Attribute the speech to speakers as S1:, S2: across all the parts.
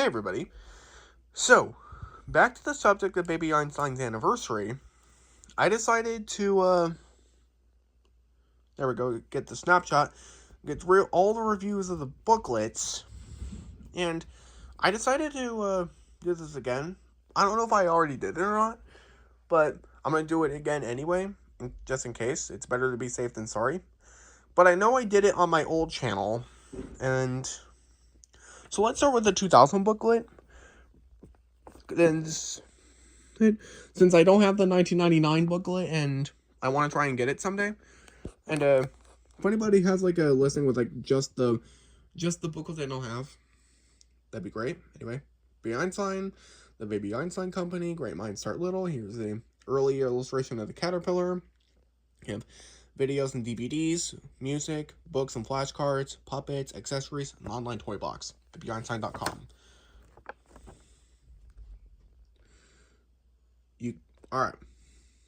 S1: everybody. So, back to the subject of Baby Einstein's anniversary. I decided to, there we go, get the snapshot, get all the reviews of the booklets, and I decided to, do this again. I don't know if I already did it or not, but I'm going to do it again anyway, just in case. It's better to be safe than sorry. But I know I did it on my old channel, and so let's start with the 2000 booklet. Then, since I don't have the 1999 booklet, and I want to try and get it someday, and if anybody has like a listing with like just the booklet I don't have, that'd be great. Anyway, Baby Einstein, the Baby Einstein Company, Great Minds Start Little. Here's the early illustration of the caterpillar. You have videos and DVDs, music, books and flashcards, puppets, accessories, and online toy box. BabyEinstein.com. Alright,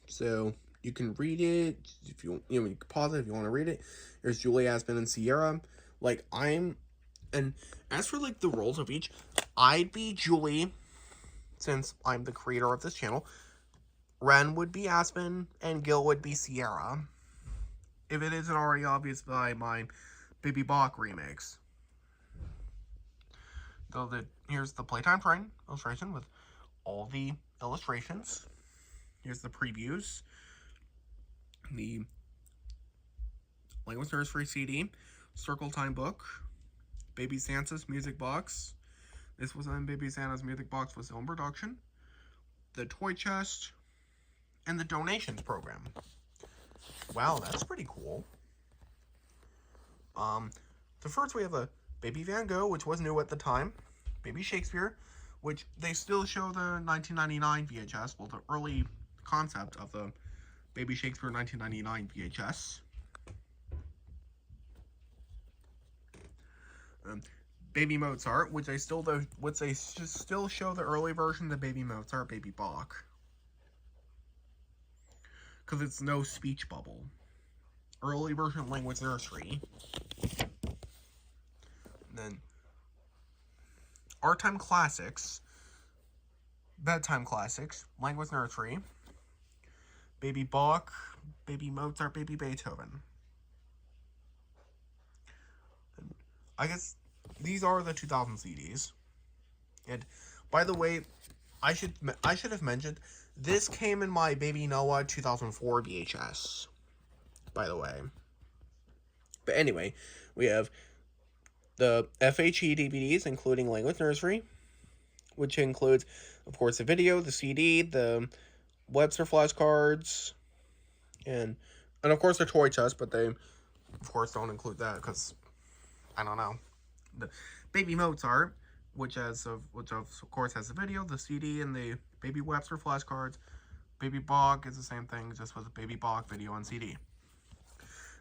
S1: so you can read it if you can pause it if you want to read it. There's Julie, Aspen, and Sierra. And as for like the roles of each, I'd be Julie, since I'm the creator of this channel. Ren would be Aspen, and Gil would be Sierra, if it isn't already obvious by my Baby Bach remix. So here's the Playtime Train illustration with all the illustrations. Here's the previews. The Language Nursery CD, Circle Time book, Baby Santa's music box. This was on Baby Santa's music box with film production. The toy chest, and the donations program. Wow, that's pretty cool. The first we have a Baby Van Gogh, which was new at the time. Baby Shakespeare, which they still show the 1999 VHS, well, the early concept of the Baby Shakespeare 1999 VHS. Baby Mozart, which they still show the early version of Baby Mozart, Baby Bach, because it's no speech bubble. Early version of Language Nursery. And then Art Time Classics, Bedtime Classics, Language Nursery, Baby Bach, Baby Mozart, Baby Beethoven. And I guess these are the 2000 CDs. And by the way, I should have mentioned this came in my Baby Noah 2004 VHS. By the way. But anyway, we have the FHE DVDs, including Language Nursery, which includes, of course, the video, the CD, the Webster flashcards, and of course the toy chest, but they, of course, don't include that because, I don't know. The Baby Mozart, which of course has the video, the CD, and the Baby Webster flashcards. Baby Bach is the same thing, just with the Baby Bach video and CD.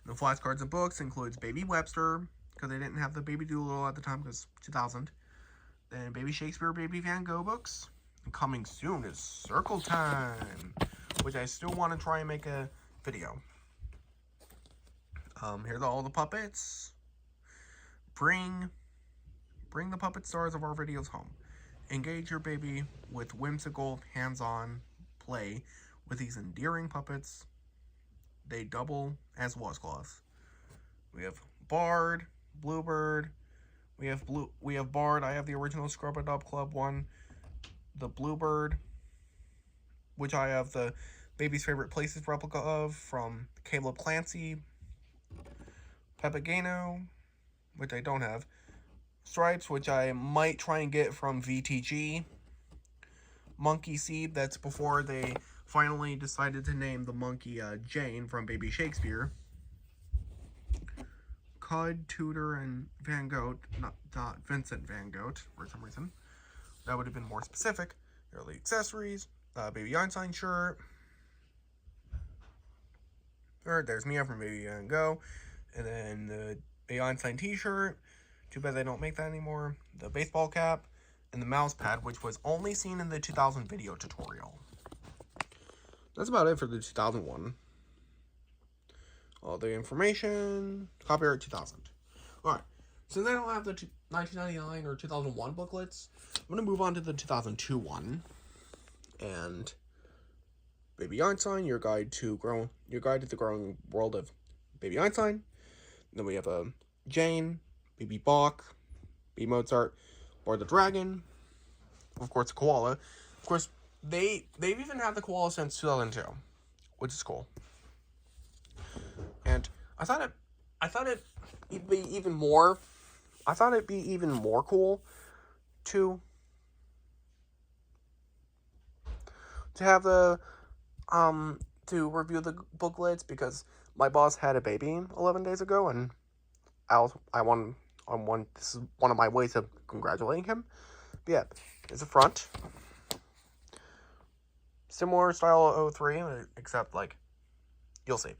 S1: The flashcards and books includes Baby Webster, because they didn't have the Baby Doolittle at the time, because 2000. Then Baby Shakespeare, Baby Van Gogh books. And coming soon is Circle Time, which I still want to try and make a video. Here's all the puppets. Bring the puppet stars of our videos home. Engage your baby with whimsical, hands-on play with these endearing puppets. They double as washcloths. We have Bard, Bluebird. We have Bard. I have the original Scrub-A-Dub Club one. The Bluebird, which I have the Baby's Favorite Places replica of from Caleb Clancy. Papageno, which I don't have. Stripes, which I might try and get from VTG. Monkey Seed, that's before they finally decided to name the monkey Jane from Baby Shakespeare. Cud, Tudor, and Van Gogh, not Vincent Van Gogh, for some reason. That would have been more specific. Early accessories, Baby Einstein shirt. There's Mia from Baby Van Gogh. And then the Baby Einstein t-shirt. Too bad they don't make that anymore. The baseball cap. And the mouse pad, which was only seen in the 2000 video tutorial. That's about it for the 2001. All the information. Copyright 2000. Alright. since I don't have the 1999 or 2001 booklets, I'm going to move on to the 2002 one. And Baby Einstein, your guide to the growing world of Baby Einstein. Then we have Jane, Baby Bach, Baby Mozart, or the Dragon. Of course, the koala. Of course, they've even had the koala since 2002, which is cool. And I thought it'd be even more cool to have the to review the booklets, because my boss had a baby 11 days ago, and this is one of my ways of congratulating him. But yeah, it's a front. Similar style 03, except, like, you'll see.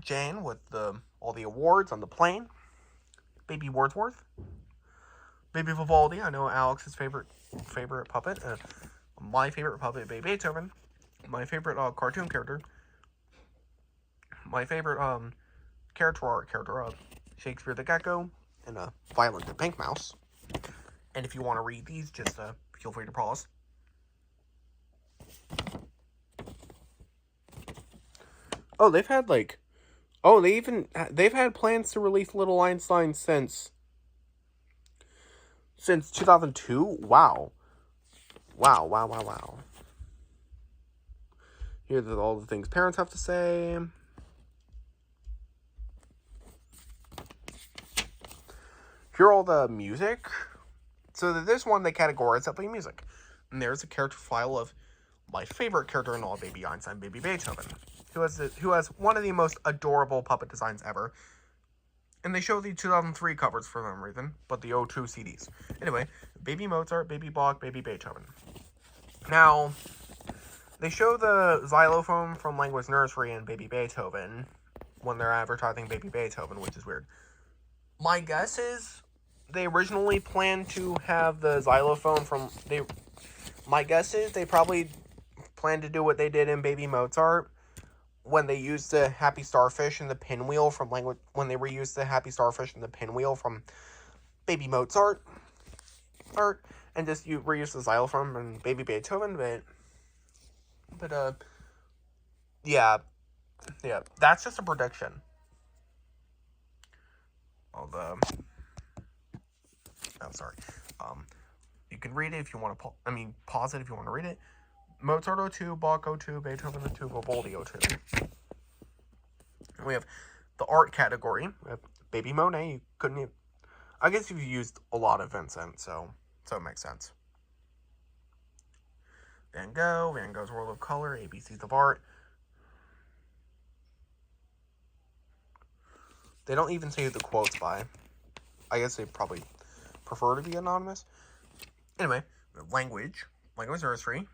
S1: Jane with all the awards on the plane. Baby Wordsworth. Baby Vivaldi, I know Alex's favorite puppet. My favorite puppet, Baby Beethoven. My favorite cartoon character. My favorite character, Shakespeare the Gecko, and Violet the Pink Mouse. And if you want to read these, just feel free to pause. Oh, they've had they've had plans to release Little Einstein since 2002. Wow. Here's all the things parents have to say. Here are all the music. So this one, they categorize it by music. And there's a character file of my favorite character in all Baby Einstein, Baby Beethoven, who has one of the most adorable puppet designs ever. And they show the 2003 covers for some reason, but the 02 CDs. Anyway, Baby Mozart, Baby Bach, Baby Beethoven. Now, they show the xylophone from Language Nursery and Baby Beethoven when they're advertising Baby Beethoven, which is weird. My guess is they originally planned to have the xylophone my guess is they probably planned to do what they did in Baby Mozart when they used the Happy Starfish and the pinwheel from when they reused the Happy Starfish and the pinwheel from Baby Mozart art, and just reuse the xylophone and Baby Beethoven, but yeah, that's just a prediction. You can read it if you want to. Pause it if you want to read it. Mozart 02, Bach 02, Beethoven 02, Vivaldi 02. And we have the art category. We have Baby Monet. I guess you've used a lot of Vincent, so it makes sense. Van Gogh's World of Color, ABCs of Art. They don't even say who the quote's by. I guess they probably prefer to be anonymous. Anyway, Language Nursery,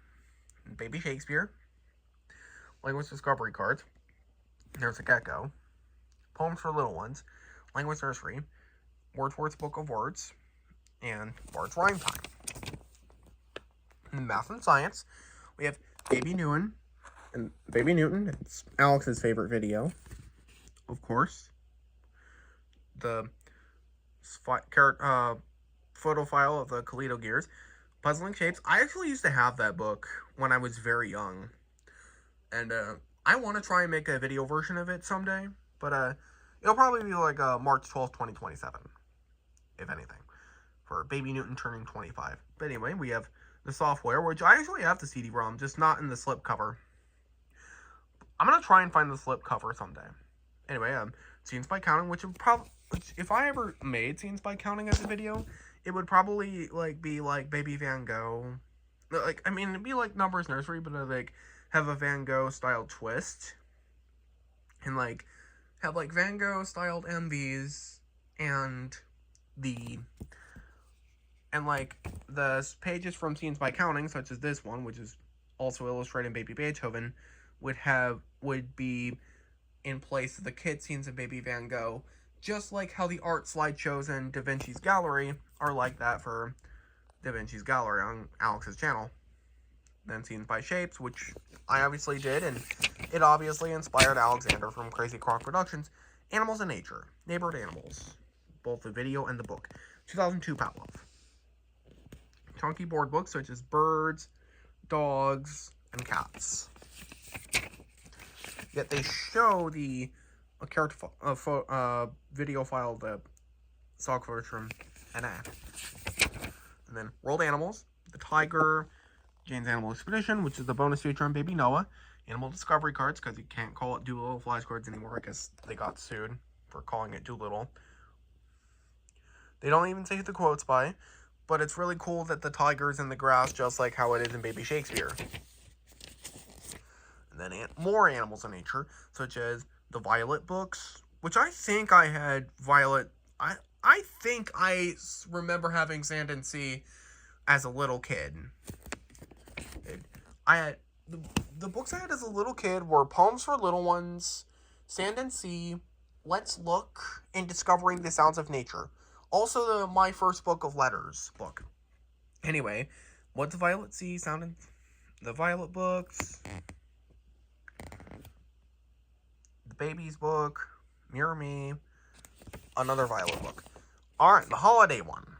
S1: Baby Shakespeare, Language Discovery Cards, There's a Gecko, Poems for Little Ones, Language Nursery, Wordsworth's Book of Words, and Bard's Rhyme Time. In Math and Science, we have Baby Newton, it's Alex's favorite video, of course. The photo file of the Kaleido Gears, Puzzling Shapes. I actually used to have that book when I was very young, and I want to try and make a video version of it someday, but it'll probably be like March 12th, 2027, if anything, for Baby Newton turning 25. But anyway, we have the software, which I actually have the CD-ROM, just not in the slipcover. I'm going to try and find the slipcover someday. Anyway, Scenes by Counting, which would probably, if I ever made Scenes by Counting as a video, it would probably, be like Baby Van Gogh. It'd be like Numbers Nursery, but have a Van Gogh-style twist. And, have, Van Gogh-styled MVs, and the pages from Scenes by Counting, such as this one, which is also illustrated Baby Beethoven, would be in place of the kid scenes of Baby Van Gogh, just like how the art slideshows in Da Vinci's Gallery are like that for Da Vinci's Gallery on Alex's channel. Then Scenes by Shapes, which I obviously did, and it obviously inspired Alexander from Crazy Croc Productions. Animals in Nature, Neighborhood Animals, both the video and the book. 2002 Pavlov. Chunky board books such as birds, dogs, and cats. Yet they show the video file, the stock footage from NA. And then World Animals, the Tiger, Jane's Animal Expedition, which is the bonus feature on Baby Noah. Animal Discovery cards, because you can't call it Doolittle flashcards anymore, because they got sued for calling it Doolittle. They don't even say who the quote's by, but it's really cool that the tiger's in the grass, just like how it is in Baby Shakespeare. And then more animals in nature, such as the Violet books, which I think I had Violet. I think I remember having Sand and Sea as a little kid. I had the books I had as a little kid were Poems for Little Ones, Sand and Sea, Let's Look, and Discovering the Sounds of Nature. Also, My First Book of Letters book. Anyway, What's Violet Sea? The Violet books. The Baby's book. Mirror Me. Another Violet book. Alright, the holiday one.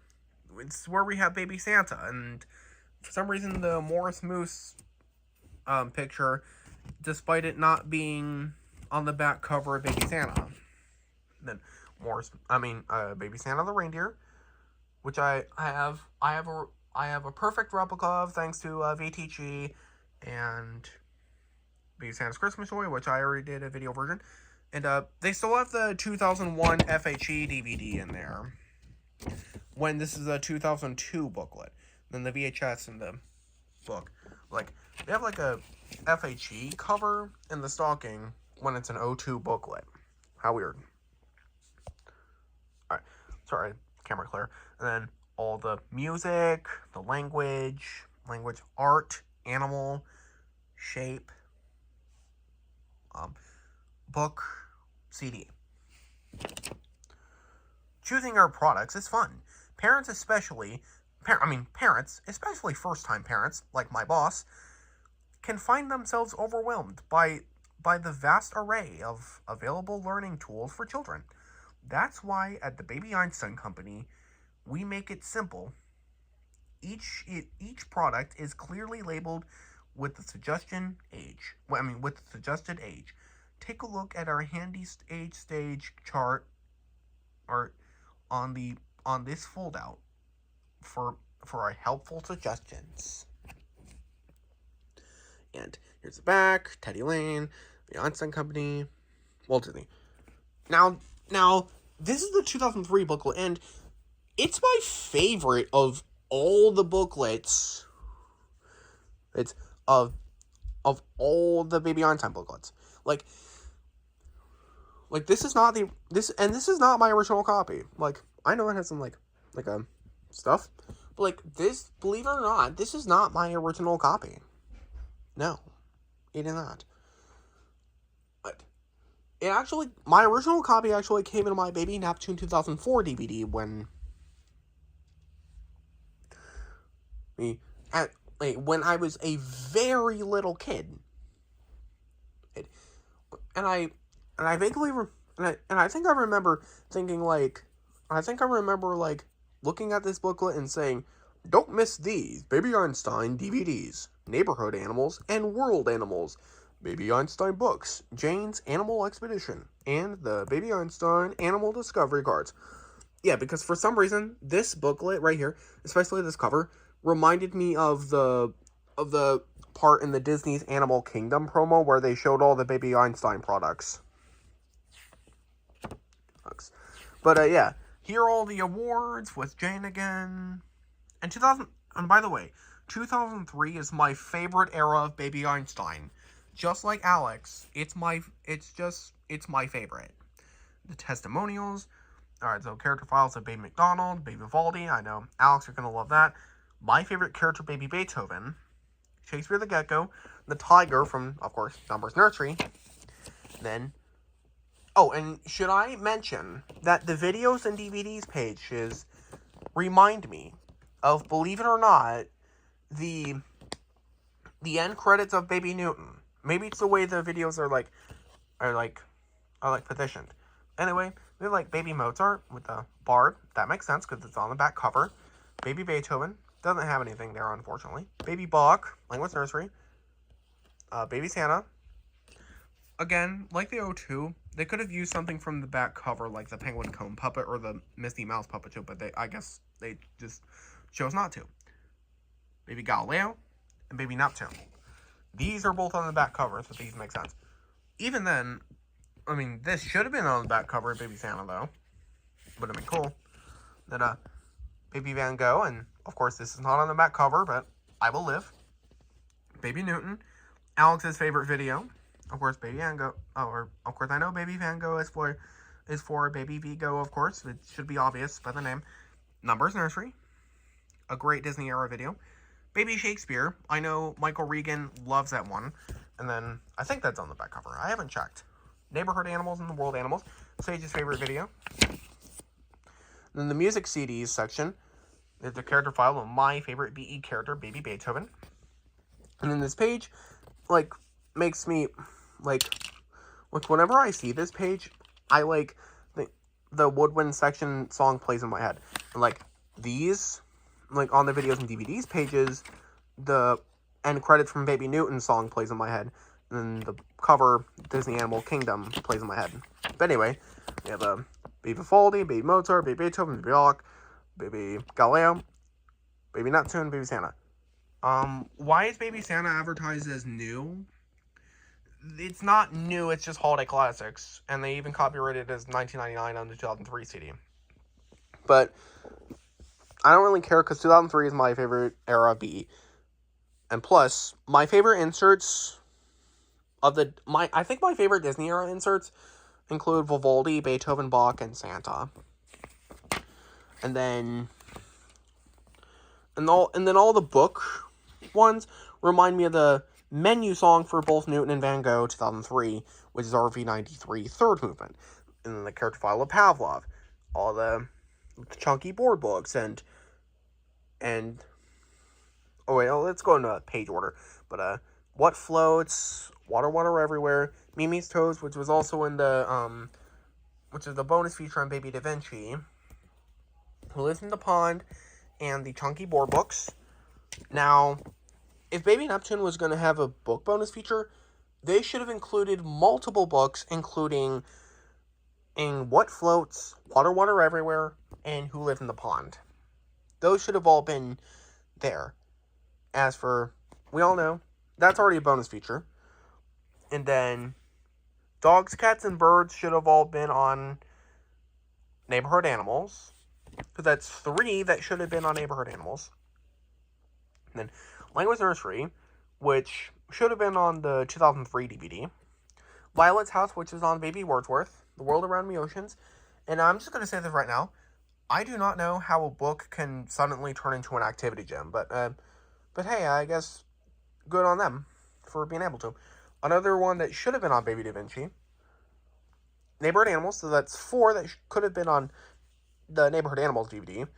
S1: It's where we have Baby Santa. And for some reason, the Morris Moose picture, despite it not being on the back cover of Baby Santa. Then Baby Santa the reindeer, which I have a perfect replica of, thanks to VTG, and Baby Santa's Christmas Toy, which I already did a video version, and they still have the 2001 FHE DVD in there, when this is a 2002 booklet. Then the VHS in the book, like, they have like a FHE cover in the stocking when it's an 02 booklet. How weird. Alright, sorry, camera clear. And then all the music, the language, art, animal, shape, book, CD. Choosing our products is fun. Parents, especially first-time parents, like my boss, can find themselves overwhelmed by the vast array of available learning tools for children. That's why at the Baby Einstein Company, we make it simple. Each product is clearly labeled with the suggested age. Take a look at our handy age stage chart on this foldout for our helpful suggestions. And here's the back, Teddy Lane, the Einstein Company, Walt Disney. Now, this is the 2003 booklet, and it's my favorite of all the booklets. It's of all the Baby Einstein booklets. Like this is not my original copy. Like, I know it has some like stuff, but like this, believe it or not, this is not my original copy. No, it is not. But my original copy actually came in my Baby Neptune 2004 DVD when I was a very little kid. And I think I remember thinking looking at this booklet and saying, "Don't miss these Baby Einstein DVDs, Neighborhood Animals and World Animals, Baby Einstein books, Jane's Animal Expedition, and the Baby Einstein Animal Discovery cards." Yeah, because for some reason, this booklet right here, especially this cover, reminded me of the part in the Disney's Animal Kingdom promo where they showed all the Baby Einstein products. But yeah, here are all the awards with Jane again. And by the way, 2003 is my favorite era of Baby Einstein. Just like Alex, it's my favorite. The testimonials. Alright, so character files of Baby McDonald, Baby Vivaldi. I know, Alex, you're gonna love that. My favorite character, Baby Beethoven. Shakespeare the Gecko. The Tiger from, of course, Dumber's Nursery. Then, and should I mention that the videos and DVDs pages remind me of, believe it or not, the end credits of Baby Newton. Maybe it's the way the videos are positioned. Anyway, we have like Baby Mozart with the Bard. That makes sense because it's on the back cover. Baby Beethoven. Doesn't have anything there, unfortunately. Baby Bach, Language Nursery. Baby Santa. Again, like the O2, they could have used something from the back cover, like the Penguin Cone puppet or the Misty Mouse puppet too, but I guess they just chose not to. Baby Galileo and Baby Neptune. These are both on the back cover, so these make sense. Even then, I mean, this should have been on the back cover of Baby Santa, though. Would have been cool. Then, Baby Van Gogh, and of course this is not on the back cover, but I Will Live. Baby Newton, Alex's favorite video. Of course, Baby Van Gogh. Oh, or of course I know Baby Van Gogh is for Baby Vigo, of course. It should be obvious by the name. Numbers Nursery, a great Disney era video. Baby Shakespeare. I know Michael Regan loves that one, and then I think that's on the back cover. I haven't checked. Neighborhood Animals and the World Animals. Sage's favorite video. Then the music CDs section. There's a character file of my favorite BE character, Baby Beethoven. And then this page, like, makes me, like, whenever I see this page, I, like, the Woodwind section song plays in my head. And, like, these, like, on the videos and DVDs pages, the end credits from Baby Newton song plays in my head. And then the cover, Disney Animal Kingdom, plays in my head. But anyway, we have Baby Vivaldi, Baby Mozart, Baby Beethoven, Baby Bach, Baby Galileo, Baby Neptune, Baby Santa. Why is Baby Santa advertised as new? It's not new, it's just holiday classics. And they even copyrighted it as 1999 on the 2003 CD. But I don't really care because 2003 is my favorite era of BE. And plus, my favorite inserts of I think my favorite Disney era inserts include Vivaldi, Beethoven, Bach, and Santa. And then all the book ones remind me of the menu song for both Newton and Van Gogh 2003, which is RV93 third movement. And then the character file of Pavlov, all the chunky board books and oh wait, let's go into page order. But What Floats, Water Everywhere, Mimi's Toes, which was also in the which is the bonus feature on Baby Da Vinci, Who Lives in the Pond, and the chunky board books. Now, if Baby Neptune was going to have a book bonus feature, they should have included multiple books, including What Floats, Water Everywhere, and Who Lives in the Pond. Those should have all been there. As for, we all know, that's already a bonus feature. And then Dogs, Cats, and Birds should have all been on Neighborhood Animals. Because that's 3 that should have been on Neighborhood Animals. And then Language Nursery, which should have been on the 2003 DVD. Violet's House, which is on Baby Wordsworth. The World Around Me Oceans. And I'm just going to say this right now. I do not know how a book can suddenly turn into an activity gem. But hey, I guess good on them for being able to. Another one that should have been on Baby Da Vinci. Neighborhood Animals. So that's 4 that could have been on the Neighborhood Animals DVD.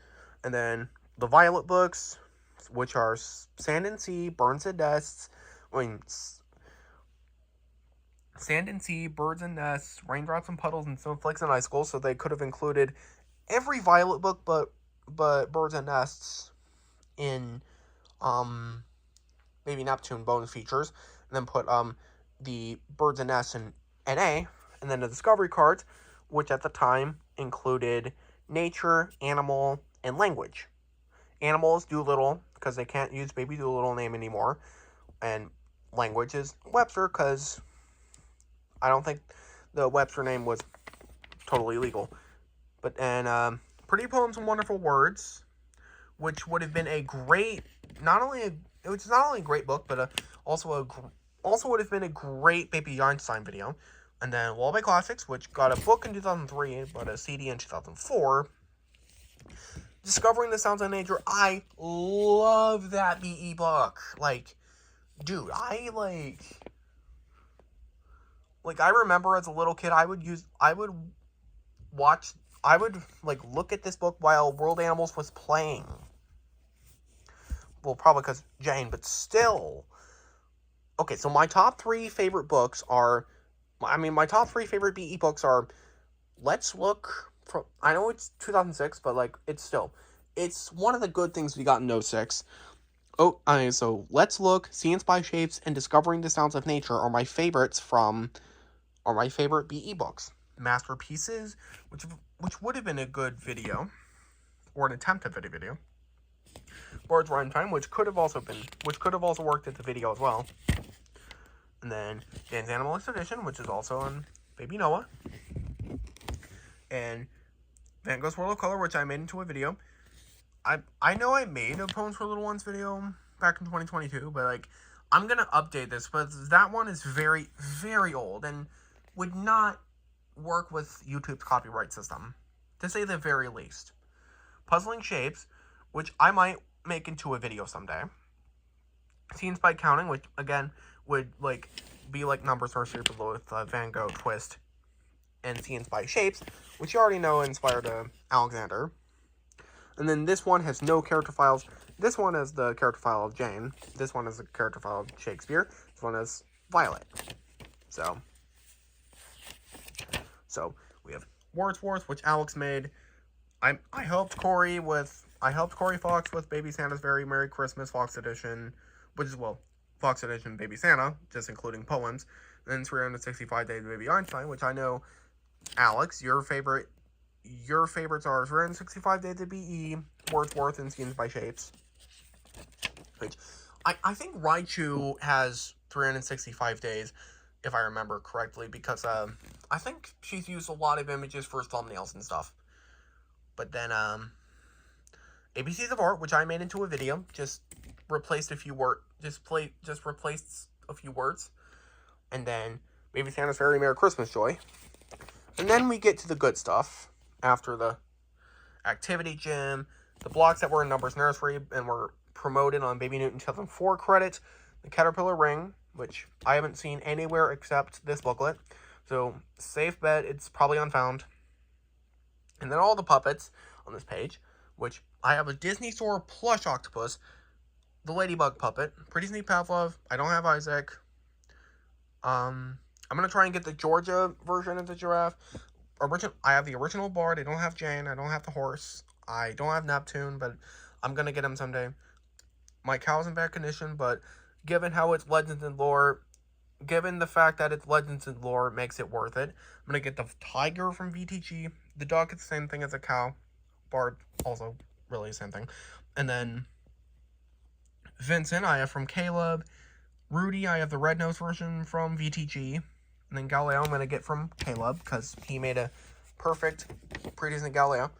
S1: And then the Violet books, which are Sand and Sea, Birds and Nests. Sand and Sea, Birds and Nests, Raindrops and Puddles, and Snowflakes and Icicles. So they could have included every Violet book but Birds and Nests in Baby Neptune bonus features. And then put the Birds and Nests in NA. And then the Discovery cards, which at the time included Nature, Animal, and Language. Animal is Doolittle, because they can't use Baby Doolittle name anymore. And Language is Webster, because I don't think the Webster name was totally legal. But, and, Pretty Poems and Wonderful Words, which would have been a great, it was not only a great book, but also would have been a great Baby Einstein video. And then Lullaby Classics, which got a book in 2003, but a CD in 2004. Discovering the Sounds of Nature. I love that BE book. Like, dude, I remember as a little kid, I would look at this book while World Animals was playing. Well, probably because Jane, but still. Okay, so my top 3 favorite books are, my top 3 favorite BE books are let's look from, I know it's 2006, but like it's one of the good things we got in 06. Oh, so Let's Look, Science by Shapes, and Discovering the Sounds of Nature are my favorite BE books. Masterpieces, which would have been a good video, or an attempt at a video. Birds Rhyme Time, which could have also worked as a video as well. And then Dan's Animal Expedition, which is also on Baby Noah. And Van Gogh's World of Color, which I made into a video. I know I made a Poems for Little Ones video back in 2022, but like I'm gonna update this, but that one is very, very old and would not work with YouTube's copyright system, to say the very least. Puzzling Shapes, which I might make into a video someday. Scenes by Counting, which again would like be like numbers are super with Van Gogh twist, and Scenes by Shapes, which you already know inspired Alexander. And then this one has no character files. This one is the character file of Jane. This one is the character file of Shakespeare. This one is Violet. So we have Wordsworth, which Alex made. I helped Corey Fox with Baby Santa's Very Merry Christmas Fox Edition, which is, well, Fox Edition Baby Santa, just including poems. And then 365 Days of Baby Einstein, which I know, Alex, your favorites are 365 Days of BE, Wordsworth, and Scenes by Shapes. Which I think Raichu has 365 days, if I remember correctly, because I think she's used a lot of images for thumbnails and stuff. But then ABCs of Art, which I made into a video, just replaced a few words. And then Baby Santa's Very Merry Christmas Joy. And then we get to the good stuff after the activity gym, the blocks that were in Numbers Nursery and were promoted on Baby Newton 2004 credit, the Caterpillar Ring, which I haven't seen anywhere except this booklet. So, safe bet, it's probably unfound. And then all the puppets on this page, which I have a Disney Store plush octopus, the Ladybug puppet, Pretty Sneak Pavlov, I don't have Isaac. I'm going to try and get the Georgia version of the giraffe. I have the original Bard, I don't have Jane, I don't have the horse, I don't have Neptune, but I'm going to get him someday. My cow's in bad condition, but given how it's legends and lore, given the fact that it's legends and lore makes it worth it, I'm going to get the tiger from VTG. The dog is the same thing as a cow. Bard, also really the same thing. And then Vincent, I have from Caleb. Rudy, I have the red nose version from VTG. And then Galileo, I'm going to get from Caleb, because he made a perfect pre-Disney Galileo.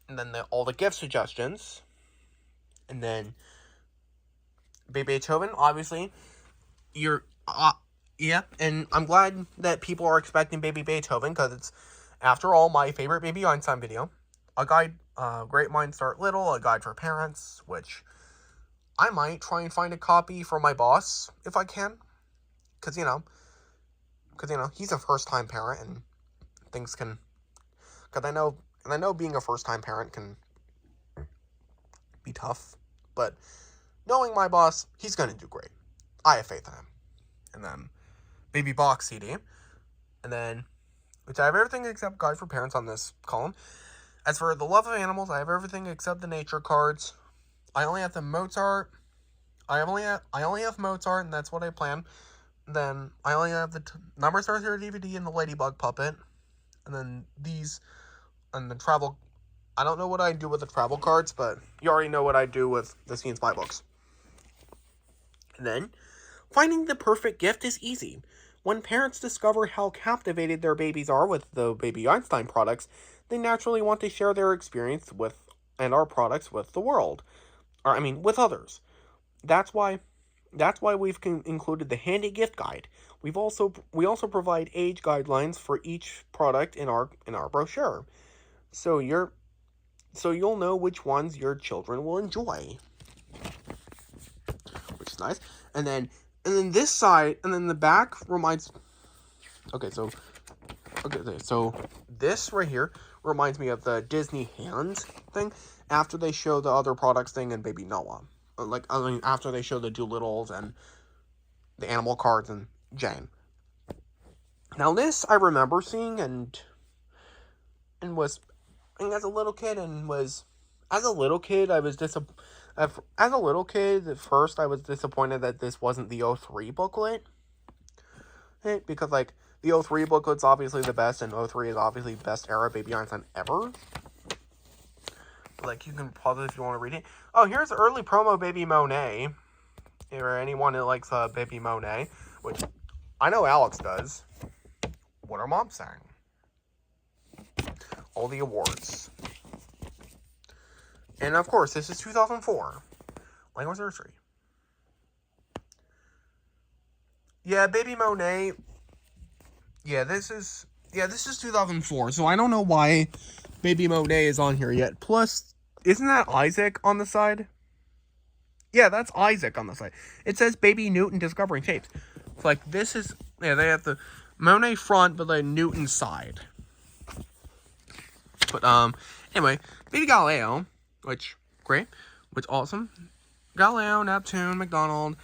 S1: And then all the gift suggestions. And then Baby Beethoven, obviously. Yeah, and I'm glad that people are expecting Baby Beethoven, because it's, after all, my favorite Baby Einstein video. A guide, Great Minds Start Little, a guide for parents, which I might try and find a copy for my boss, if I can. Because, he's a first-time parent, and things can, because I know being a first-time parent can be tough, but knowing my boss, he's going to do great. I have faith in him. And then Baby Box CD, and then, which I have everything except Guide for Parents on this column. As for the Love of Animals, I have everything except the nature cards. I only have the Mozart. I only have Mozart, and that's what I plan. Then I only have the Numbers Stars Here DVD and the Ladybug puppet. And then these, and the travel. I don't know what I do with the travel cards, but you already know what I do with the Scenes by books. And then, finding the perfect gift is easy. When parents discover how captivated their babies are with the Baby Einstein products, they naturally want to share their experience with and our products with the world. With others. That's why we've included the handy gift guide. We also provide age guidelines for each product in our brochure. So you'll know which ones your children will enjoy. Which is nice. And then this side, and then the back reminds. So this right here reminds me of the Disney Hands thing after they show the other products thing in Baby Noah. After they show the Doolittles and the animal cards and Jane. Now this I remember seeing, and and was, and as a little kid, as a little kid, I was as a little kid, at first, I was disappointed that this wasn't the 03 booklet. Because, like, the 03 booklet's obviously the best, and 03 is obviously the best era Baby Einstein ever. Like, you can pause it if you want to read it. Oh, here's early promo Baby Monet. Or anyone who likes Baby Monet, which I know Alex does. What are Mom saying? All the awards. And, of course, this is 2004. Language Nursery. Yeah, Baby Monet. Yeah, this is 2004. So I don't know why Baby Monet is on here yet. Plus, isn't that Isaac on the side? Yeah, that's Isaac on the side. It says Baby Newton Discovering Tapes. It's like, this is, yeah, they have the Monet front, but the Newton side. But, anyway, Baby Galileo, which, great, which, awesome. Galileo, Neptune, McDonald,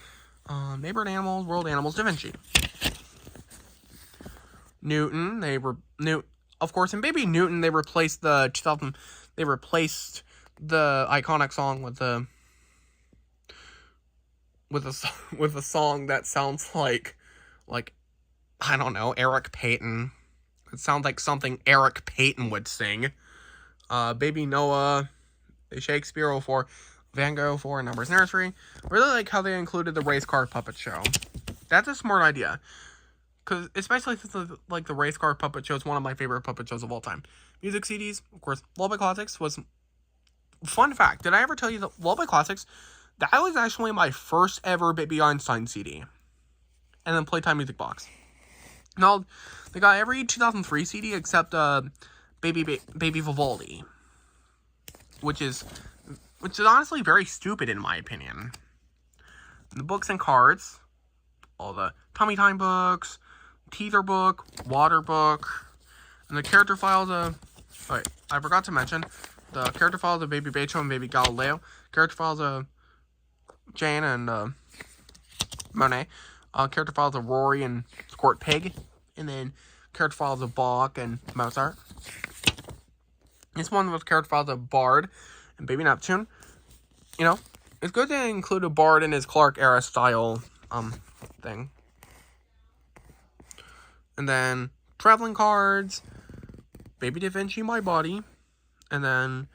S1: Neighborhood Animals, World Animals, Da Vinci. Newton, of course, in Baby Newton, they replaced the iconic song with a song that sounds like, I don't know, Eric Payton. It sounds like something Eric Payton would sing. Baby Noah, Shakespeare 04, Van Gogh 04, Numbers Nursery. Really like how they included the race car puppet show. That's a smart idea. Because, especially since, the race car puppet show is one of my favorite puppet shows of all time. Music CDs, of course, Lullaby Classics was... Fun fact, did I ever tell you that Lullaby Classics, that was actually my first ever Baby Einstein CD. And then Playtime Music Box. No, they got every 2003 CD except Baby Vivaldi. Which is honestly very stupid in my opinion. The books and cards, all the Tummy Time books, teaser book, water book, and the character files of... Wait, I forgot to mention the character files of Baby Beethoven and Baby Galileo, character files of Jane and Monet, character files of Rory and Squirt Pig, and then character files of Bach and Mozart. This one was character files of Bard and Baby Neptune. You know, it's good to include a Bard in his Clark era style thing. And then traveling cards, Baby Da Vinci, My Body, and then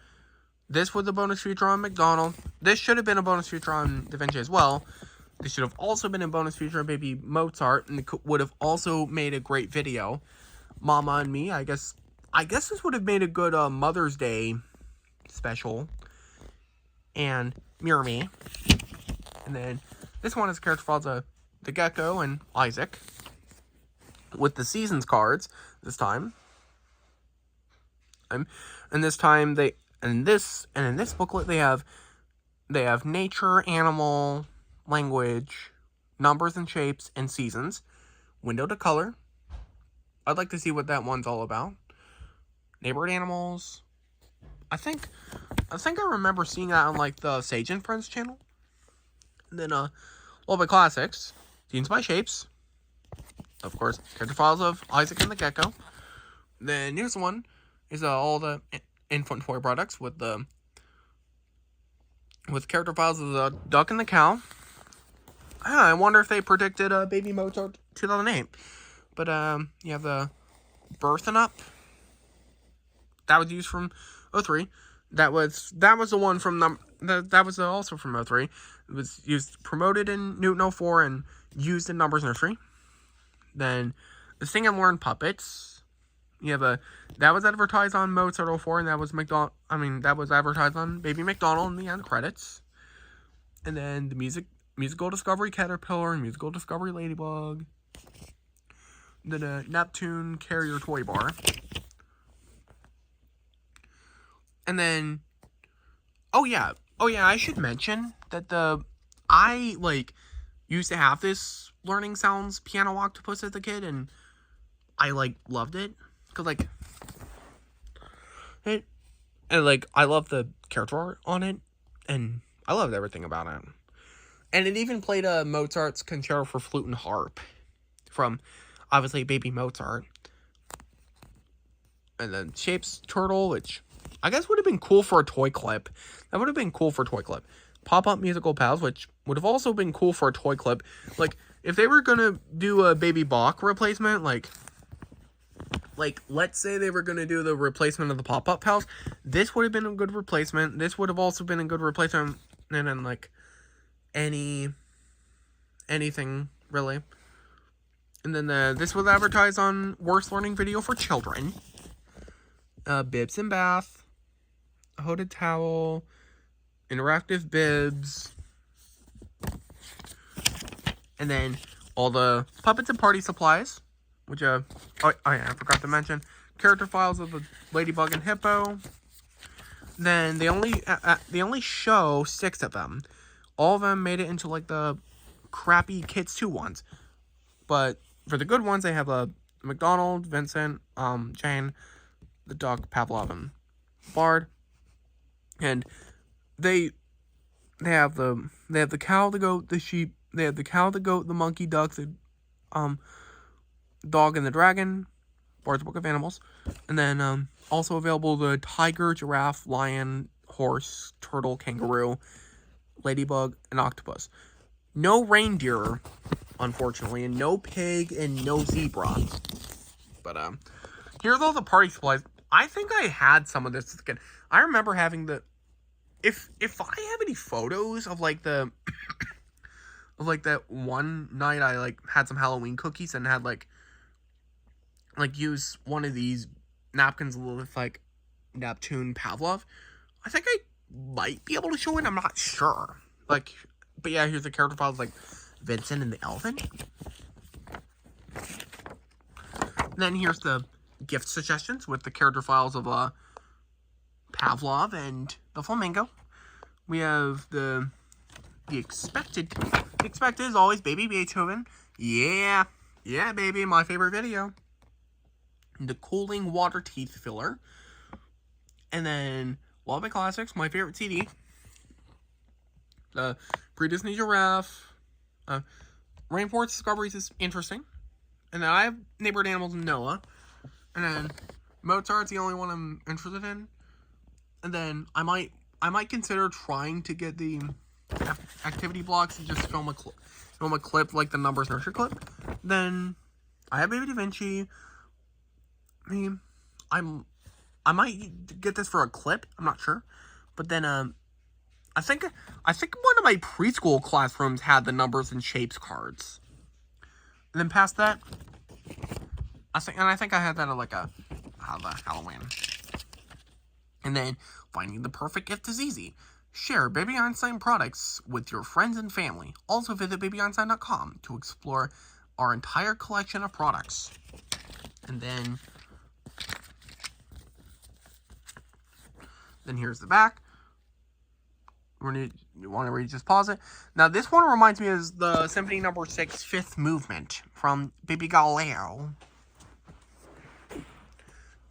S1: this was a bonus feature on McDonald. This should have been a bonus feature on Da Vinci as well. This should have also been a bonus feature on Baby Mozart, and it would have also made a great video. Mama and Me, I guess this would have made a good Mother's Day special. And Mirror Me. And then this one is character files of the Gecko and Isaac. With the seasons cards this time. And this time in this booklet they have nature, animal, language, numbers and shapes, and seasons. Window to color. I'd like to see what that one's all about. Neighborhood Animals. I think I remember seeing that on the Sage and Friends channel. And then Lullaby Classics. Scenes by Shapes. Of course, character files of Isaac and the Gecko. Then here's one is all the infant toy products with character files of the Duck and the Cow. I wonder if they predicted Baby Mozart 2008. But you have the Birth and Up. That was used from 03. That was the one from that was also from 03. It was promoted in Newton 04 and used in Numbers Nursery. Then the Sing and Learn Puppets. You have that was advertised on Mozart 04, and that was that was advertised on Baby McDonald in the end credits. And then the Musical Discovery Caterpillar and Musical Discovery Ladybug. Then a Neptune Carrier Toy Bar. And then oh yeah, I should mention that I used to have this Learning Sounds piano octopus as a kid, and I loved it because I love the character art on it, and I loved everything about it. And it even played Mozart's Concerto for Flute and Harp from obviously Baby Mozart. And then Shapes Turtle, which I guess would have been cool for a toy clip. That would have been cool for a toy clip. Pop-Up Musical Pals, which would have also been cool for a toy clip. Like, if they were going to do a Baby Bach replacement, like, let's say they were going to do the replacement of the Pop-Up Pals, this would have been a good replacement. This would have also been a good replacement. And then, like, anything, really. And then this was advertised on Worst Learning Video for Children. Bibs and Bath, a hooded towel, interactive bibs, and then all the puppets and party supplies, which I forgot to mention, character files of the Ladybug and Hippo. Then they only show 6 of them. All of them made it into like the crappy Kids 2 ones, but for the good ones, they have a McDonald, Vincent, Jane, the dog Pavlov, and Bard, and they have the cow, the goat, the sheep. They have the cow, the goat, the monkey, duck, the dog, and the dragon. Bard's Book of Animals, and then also available the tiger, giraffe, lion, horse, turtle, kangaroo, ladybug, and octopus. No reindeer, unfortunately, and no pig, and no zebra. But here's all the party supplies. I think I had some of this again. I remember having the if I have any photos of like the of like that one night I like had some Halloween cookies and had like use one of these napkins with like Neptune Pavlov. I think I might be able to show it. I'm not sure. Like, but yeah, here's the character files like Vincent and the Elephant. And then here's the gift suggestions with the character files of Pavlov and the Flamingo. We have the expected. The expected is always Baby Beethoven. Yeah, baby, my favorite video. The cooling water teeth filler. And then Lullaby Classics, my favorite CD. The Pre-Disney Giraffe. Rainforest Discoveries is interesting. And then I have Neighborhood Animals and Noah. And then Mozart's the only one I'm interested in. And then I might consider trying to get the activity blocks and just film a clip like the Numbers Nurture clip. Then I have Baby Da Vinci. I might get this for a clip. I'm not sure. But then I think one of my preschool classrooms had the Numbers and Shapes cards. And then past that, I think I had that at like a Halloween. And then finding the perfect gift is easy. Share Baby Einstein products with your friends and family. Also visit babyeinstein.com to explore our entire collection of products. And then here's the back. You want to read, just pause it. Now this one reminds me of the Symphony No. 6 Fifth Movement from Baby Galileo.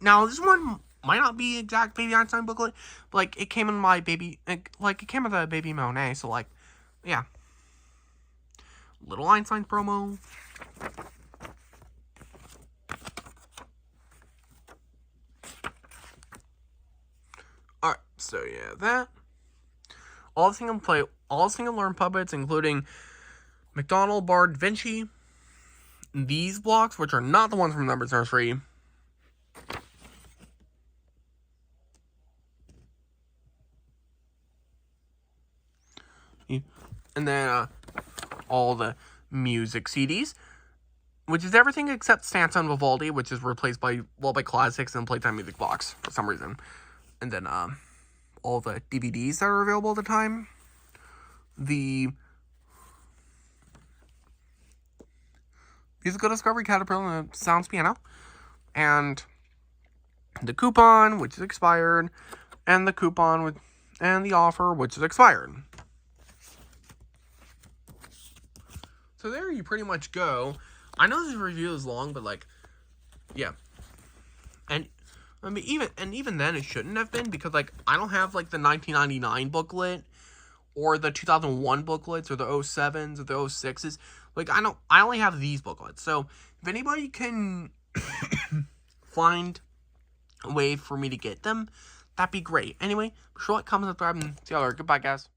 S1: Now this one might not be exact Baby Einstein booklet, but like it came in my baby, like it came with a Baby Monet, so like, yeah. Little Einstein promo. Alright, so yeah, that. All single learn puppets, including McDonald, Bard, Vinci. These blocks, which are not the ones from Numbers Nursery. And then all the music CDs, which is everything except Stanza and Vivaldi, which is replaced by Lullaby Classics and Playtime Music Box for some reason. And then all the DVDs that are available at the time. The Musical Discovery Caterpillar and Sounds Piano. And the coupon, which is expired. And the coupon and the offer, which is expired. So there you pretty much go. I know this review is long, but like, yeah. And I mean, even then it shouldn't have been, because like I don't have like the 1999 booklet or the 2001 booklets or the 07s or the 06s. Like I only have these booklets. So if anybody can find way for me to get them, that'd be great. Anyway, be sure to like, comment, subscribe, and see you later. Goodbye, guys.